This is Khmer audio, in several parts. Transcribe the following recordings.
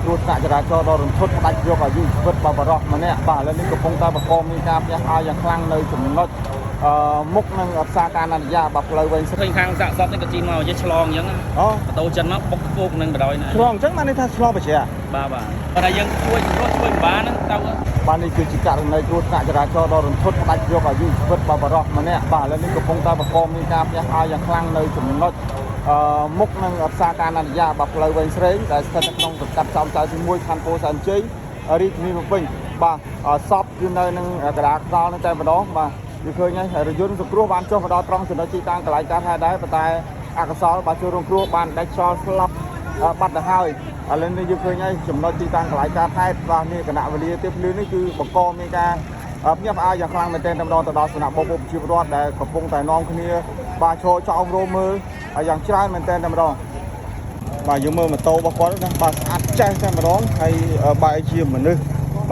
គ្រោះថ្នាក់ចរាចរណ៍ដ៏រន្ធត់ផ្ដាច់យកអាយុជីវិតបបរោះម្នាក់បាទឥឡូវនេះកំពុងតែបង្កមានការផ្ទះឲ្យយ៉ាងខ្លាំងនៅចំណុចមុខនឹងផ្សារការណានយាបាទផ្លូវវែងស្រីខាងសាកសពនេះក៏ជីមកយកឆ្លងអញ្ចឹងអូបដូរចិនមកបុកគោកនឹងបដ ாய் ណាឆ្លងអញ្ចឹងបានន័យថាឆ្លងបច្រាបាទតែយើងជួយមិនបានទៅបាទនេះគឺជាករណីគ្រោះថ្នាក់ចរាចរណ៍ដ៏រន្ធត់ផ្ដាច់យកអាយុជីវិតបបរោះម្នាក់បាទឥឡូវនេះកំពុងតែបង្កមានការផ្ទះឲ្យយ៉ាងខ្លាំងនៅចំណុចមុខនឹងផ្សារការណានយាបាទផ្លូវវែងស្រីដែលស្ថិតនៅក្នុងសង្កាត់ចោមចៅទី1ខណ្ឌពោធិ៍សែនជ័យរាជធានីភ្នំពេញបាទសពគឺនៅនឹងកណ្ដាលខ្នល់នឹងតែម្ដងបាទគឺឃើញហើយរថយន្តសង្គ្រោះបានចុះមកដល់ត្រង់ចំណុចទីតាំងកន្លែងកើតហេតុដែរប៉ុន្តែអកុសលបាទចូលរងគ្រោះបានដាច់ខ្យល់ស្លាប់បាត់ទៅហើយឥឡូវនេះយើងឃើញហើយចំណុចទីតាំងកន្លែងកើតហេតុបាទនេះគណៈវេលាទីភ្លឺនេះគឺបង្កមានការភ្ញាក់ផ្អើលយ៉ាងខ្លាំងមែនទែនតែម្ដងទៅដល់សំណាក់បងប្អូនប្រជាពលរដ្ឋដែលកំពុងតែនាំគ្នាបាទឈរចោមរោមមើលយ៉ាងច្រើនមែនទែនតែម្ដងបាទយើងមើលម៉ូតូរបស់គាត់ណាបាទស្អាតចេះតែម្ដងហើយបែរជាមនុស្ស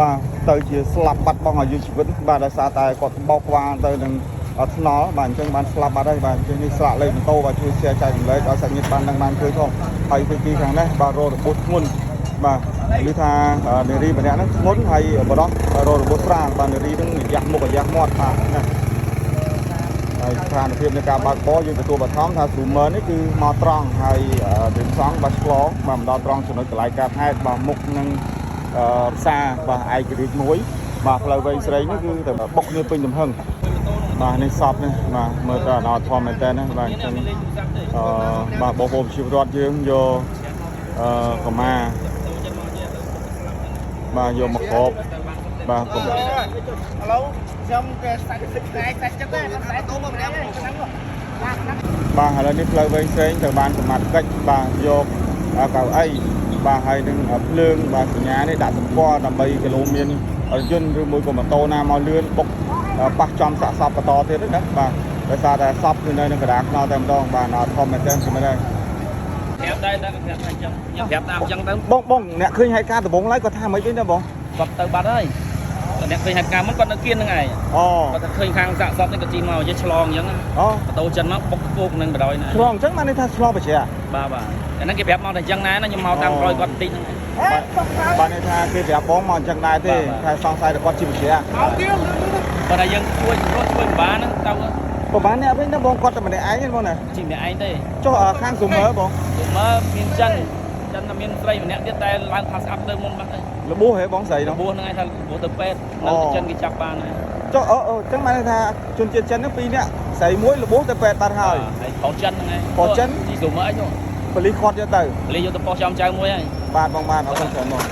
បាទទៅជាស្លាប់បាត់បង់អាយុជីវិតបាទដោយសារតែគាត់បោកក្បាលទៅនឹងថ្នល់បាទអញ្ចឹងបានស្លាប់បាត់ហើយបាទអញ្ចឹងនេះស្លាកលេខម៉ូតូបាទជួយ share ចែករំលែកឲ្យសាច់ញាតិបានដឹងបានឃើញផងហើយពីខាងនេះបាទរោរបួសធ្ងន់បាទឮថានារីម្នាក់ហ្នឹងធ្ងន់ហើយបរោះរោរបួសប្រាងបាទនារីហ្នឹងយ៉ាស់មុខយ៉ាស់មាត់បាទណាហើយស្ថានភាពនៃការបើកបរយើងទទួលបឋមថាស៊ូមឺនេះគឺមកត្រង់ហើយរៀបសង់បាទឆ្លងបាទមកដល់ត្រង់ចំណុចកន្លែងកើតហេតុបាទមុខនឹងផ្សារបាទឯករាជ្យមួយបាទផ្លូវវែងស្រីនេះគឺតែបុកគ្នាពេញទំហឹងបាទនេះសពនេះបាទមើលទៅអត់ធម្មមែនតើណាបាទអញ្ចឹងបាទបងប្អូនប្រជាពលរដ្ឋយើងយកកម្មាបាទយកមកគ្របបាទឥឡូវខ្ញុំគេសាច់ទឹកតែសាច់ចិត្តទេមិនតែទូមកម្នាក់ហ្នឹងបាទឥឡូវនេះផ្លូវវែងស្រីត្រូវបានសមត្ថកិច្ចបាទយកកៅអីបាទហើយនឹងភ្លើងបាទសញ្ញានេះដាក់សម្គាល់ដើម្បីគីឡូមានយន្តឬមួយក៏ម៉ូតូណាមកលឿនបុកប៉ះចំសាកសពបន្តទៀតណាបាទដោយសារតែសពគឺនៅនឹងកណ្ដាលខ្នល់តែម្ដងបាទអត់ធម្មតាទេគឺមិនដែរប្រាប់ដែរតែប្រាប់ថាអញ្ចឹងខ្ញុំប្រាប់តាមអញ្ចឹងទៅបងអ្នកឃើញហេតុការណ៍ដំបូងឡើយគាត់ថាមិនវិញទេបងគាត់ទៅបាត់ហើយអ្នកឃើញហេតុការណ៍មុនគាត់នៅគៀនហ្នឹងឯងគាត់ទៅឃើញខាងសាកសពនេះក៏ជីមកយកឆ្លងអញ្ចឹងបដូរចិនមកបុកគោកនឹងបដ ாய் ណាឆ្លងអញ្ចឹងបានន័យថាឆ្លងបច្រាបាទអាហ្នឹងគេប្រាប់មកតែអញ្ចឹងដែរណាខ្ញុំមកតាមក្រោយគាត់បន្តិចហ្នឹងបាទន័យថាគេប្រាប់បងមកអញ្ចឹងដែរទេថាសង្ស័យតែគាត់ជាបច្រាបើតែយើងជួយមិនបានហ្នឹងទៅប្រហែលអ្នកវិញទៅបងគាត់តែម្នាក់ឯងទេបងណាជីម្នាក់ឯងទេចុះខាងស៊ូមឺបងស៊ូមឺមានចិនតែមានស្រីម្នាក់ទៀតតែឡើងផាសស្អាប់ទៅមុនបាត់ហើយរបួសហេបងស្រីរបួសហ្នឹងឯងថារបួសទៅពេទ្យនៅចិនគេចាប់បានហើយចុះអញ្ចឹងបានថាជនជាតិចិនហ្នឹង2នាក់ស្រីមួយរបួសទៅពេទ្យបាត់ហើយប្រុសចិនហ្នឹងឯងប្រុសចិនជីស៊ូមឺអីនោះប៉ូលីសខាត់យកទៅប៉ូលីសយកទៅប៉ុស្តិ៍ចោមចៅមួយហើយបាទបងបាទអរគុណច្រើនមក